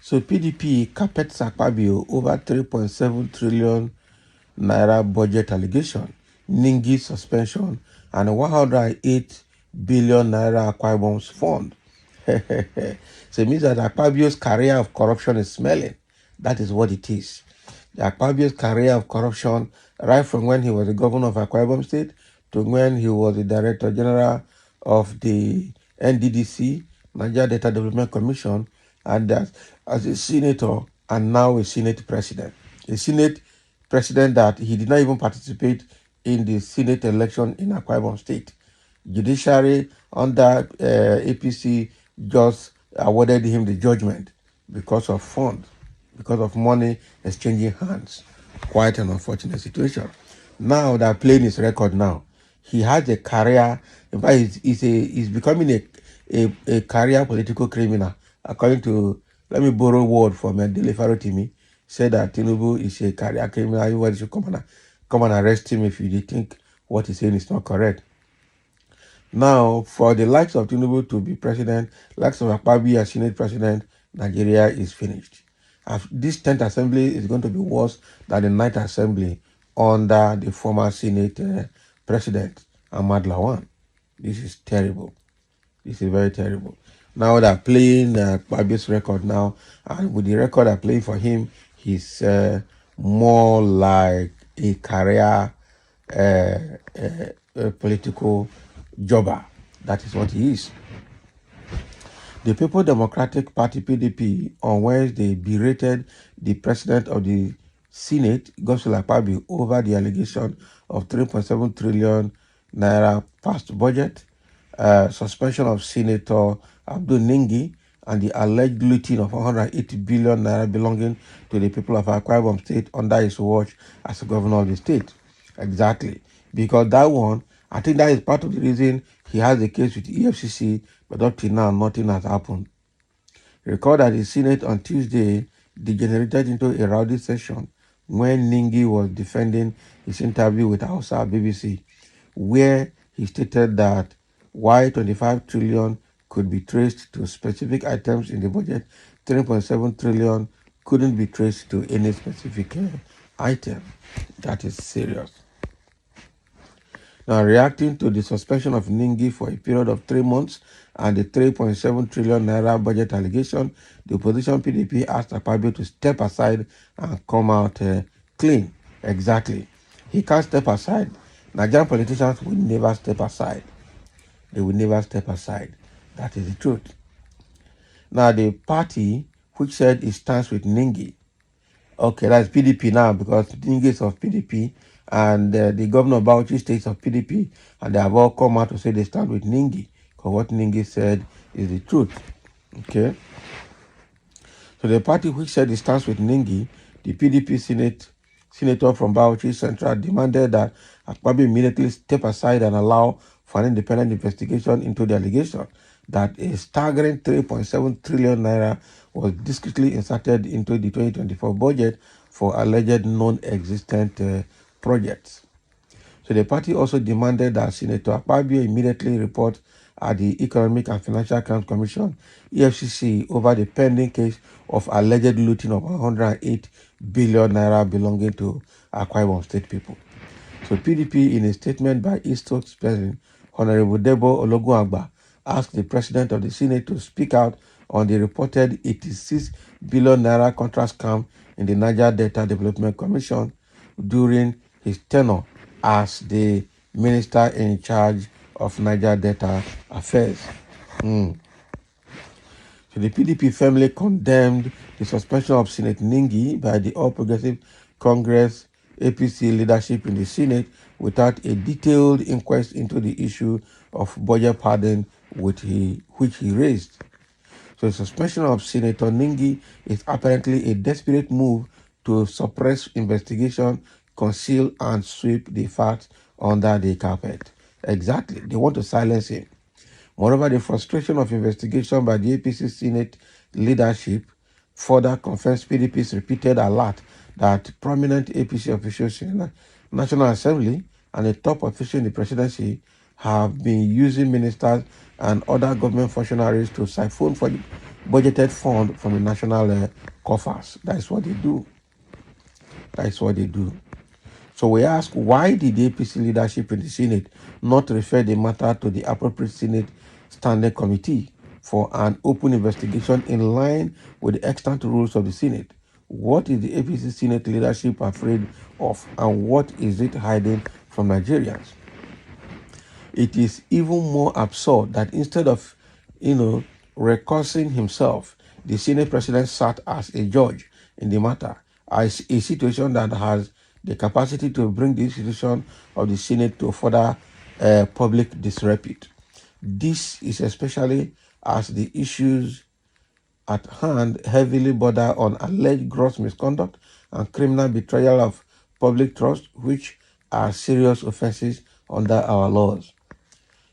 So PDP carpets Akpabio over 3.7 trillion naira budget allegation, Ningi suspension, and 108 billion naira Akwa Ibom's fund. So it means that Akpabio's career of corruption is smelling. That is what it is. The Akpabio's career of corruption, right from when he was the governor of Akwa Ibom State to when he was the Director General of the NDDC, Nigeria Data Development Commission, and as a senator and now a Senate president. A Senate president that he did not even participate in the Senate election in Akwa Ibom State. Judiciary under APC just awarded him the judgment because of funds, because of money exchanging hands. Quite an unfortunate situation. Now they're playing his record now. He has a career. In fact, he's becoming a career political criminal. According to, let me borrow a word from Dele Farotimi, said that Tinubu is a career criminal. Everybody should come and arrest him if you think what he's saying is not correct. Now, for the likes of Tinubu to be president, likes of Akpabio as Senate president, Nigeria is finished. This 10th assembly is going to be worse than the 9th assembly under the former Senate president, Ahmad Lawan. This is terrible. This is very terrible. Now they're playing Akpabio's record now, and with the record they're playing for him, he's more like a career political jobber. That is what he is. The People Democratic Party (PDP) on Wednesday berated the president of the Senate, Godswill Akpabio, over the allegation of 3.7 trillion naira past budget, suspension of Senator Abdul Ningi, and the alleged looting of 180 billion naira belonging to the people of Akwa Ibom State under his watch as governor of the state. Exactly. Because that one, I think that is part of the reason he has a case with the Efcc, but up till now, nothing has happened. Recall that the Senate on Tuesday degenerated into a rowdy session when Ningi was defending his interview with Hausa BBC, where he stated that why 25 trillion could be traced to specific items in the budget, 3.7 trillion couldn't be traced to any specific item. That is serious. Now, reacting to the suspension of Ningi for a period of 3 months and the 3.7 trillion naira budget allegation, the opposition PDP asked Akpabio to step aside and come out clean. Exactly. He can't step aside. Nigerian politicians will never step aside. They will never step aside. That is the truth. Now, the party which said it stands with Ningi, okay, that's PDP now because Ningi is of PDP, and the governor of Bauchi State of PDP, and they have all come out to say they stand with Ningi, because what Ningi said is the truth. Okay? So the party which said it stands with Ningi, the PDP senator from Bauchi Central, demanded that Akpabio immediately step aside and allow for an independent investigation into the allegation that a staggering 3.7 trillion naira was discreetly inserted into the 2024 budget for alleged non-existent projects. So the party also demanded that Senator Akpabio immediately report at the Economic and Financial Crimes Commission, EFCC, over the pending case of alleged looting of 108 billion naira belonging to Akwa Ibom State people. So PDP, in a statement by its spokesperson, Honorable Debo Ologunagba, asked the president of the Senate to speak out on the reported 86 billion naira contract scam in the Niger Data Development Commission during his tenure as the minister in charge of Niger Data Affairs. So the PDP firmly condemned the suspension of Senate Ningi by the All Progressive Congress APC leadership in the Senate without a detailed inquest into the issue of budget pardon which he raised. So the suspension of Senator Ningi is apparently a desperate move to suppress investigation, conceal and sweep the facts under the carpet. Exactly. They want to silence him. Moreover, the frustration of investigation by the APC Senate leadership further confirms PDP's repeated alert that prominent APC officials in the National Assembly and a top official in the presidency have been using ministers and other government functionaries to siphon budgeted fund from the national coffers. That's what they do. That's what they do. So we ask, why did the APC leadership in the Senate not refer the matter to the appropriate Senate Standing Committee for an open investigation in line with the extant rules of the Senate? What is the APC Senate leadership afraid of, and what is it hiding from Nigerians? It is even more absurd that instead of, recursing himself, the Senate president sat as a judge in the matter, as a situation that has the capacity to bring the institution of the Senate to further public disrepute. This is especially as the issues at hand heavily border on alleged gross misconduct and criminal betrayal of public trust, which are serious offenses under our laws.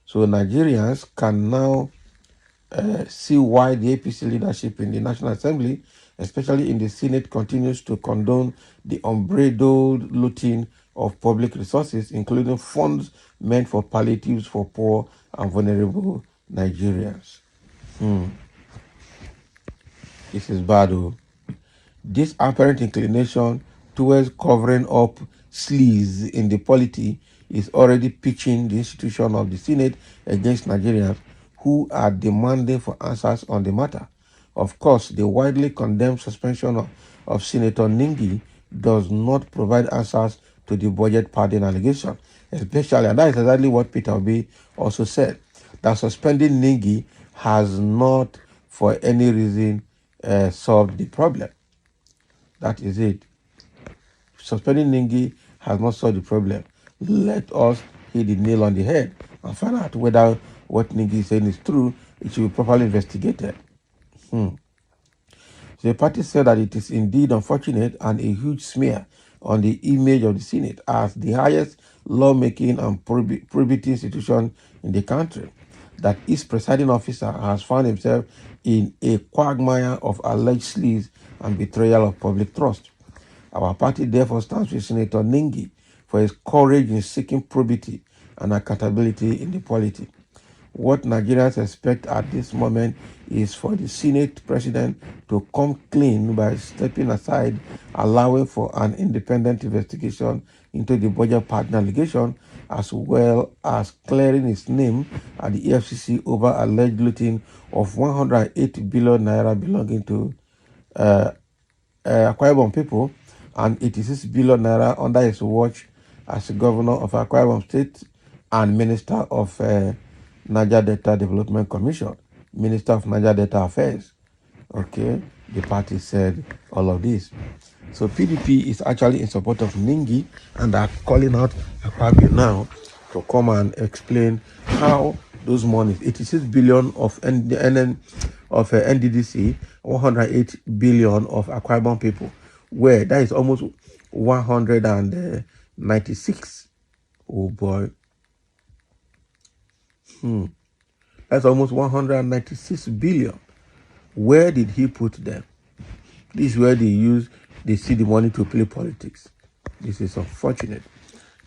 So Nigerians can now see why the APC leadership in the National Assembly, especially in the Senate, continues to condone the unbridled looting of public resources, including funds meant for palliatives for poor and vulnerable Nigerians. This is bad. This apparent inclination towards covering up sleaze in the polity is already pitching the institution of the Senate against Nigerians who are demanding for answers on the matter. Of course, the widely condemned suspension of Senator Ningi does not provide answers to the budget padding allegation, especially, and that is exactly what Peter Obi also said, that suspending Ningi has not, for any reason, solved the problem. That is it. Suspending Ningi has not solved the problem. Let us hit the nail on the head and find out whether what Ningi is saying is true. It should be properly investigated. So the party said that it is indeed unfortunate and a huge smear on the image of the Senate as the highest lawmaking and probity institution in the country, that its presiding officer has found himself in a quagmire of alleged sleaze and betrayal of public trust. Our party therefore stands with Senator Ningi for his courage in seeking probity and accountability in the polity. What Nigerians expect at this moment is for the Senate president to come clean by stepping aside, allowing for an independent investigation into the budget pattern allegation, as well as clearing his name at the Efcc over alleged looting of 108 billion naira belonging to Akwa Ibom people and 86 billion naira under his watch as governor of Akwa Ibom State and minister of Niger Delta Development Commission, Minister of Niger Delta Affairs. Okay, the party said all of this. So PDP is actually in support of Ningi and are calling out Akpabio now to come and explain how those monies, 86 billion of NDDC, 108 billion of Akwa Ibom people, where that is almost 196. Oh boy. That's almost 196 billion. Where did he put them? This is where they see the money to play politics. This is unfortunate.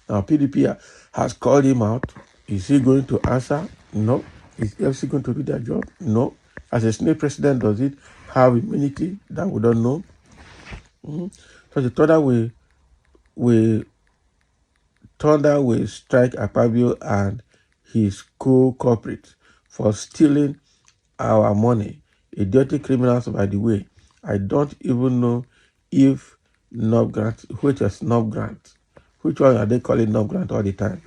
Now, PDP has called him out. Is he going to answer? No. Is Efcc going to do their job? No. As a Senate president, does it have immunity? That we don't know. So the Thunder will strike Akpabio and his co-culprits for stealing our money. Idiotic criminals, by the way. I don't even know if Nob Grant, which is Nob Grant. Which one are they calling Nob Grant all the time?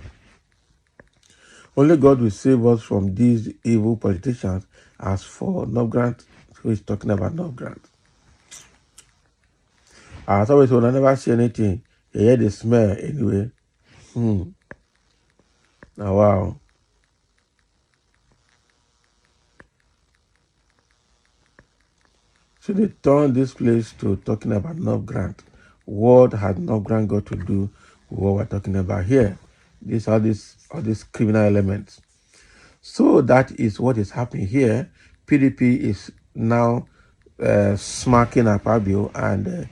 Only God will save us from these evil politicians. As for Nob Grant, who is talking about Nob Grant? As always, when I never see anything, I hear the smell anyway. Now, wow. So they turned this place to talking about Nob Grant. What had Nob Grant got to do with what we're talking about here? These are all these criminal elements. So that is what is happening here. PDP is now smacking Akpabio and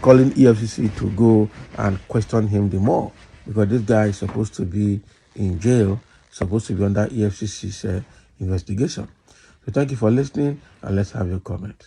calling EFCC to go and question him the more, because this guy is supposed to be in jail, supposed to be under EFCC's investigation. So thank you for listening, and let's have your comment.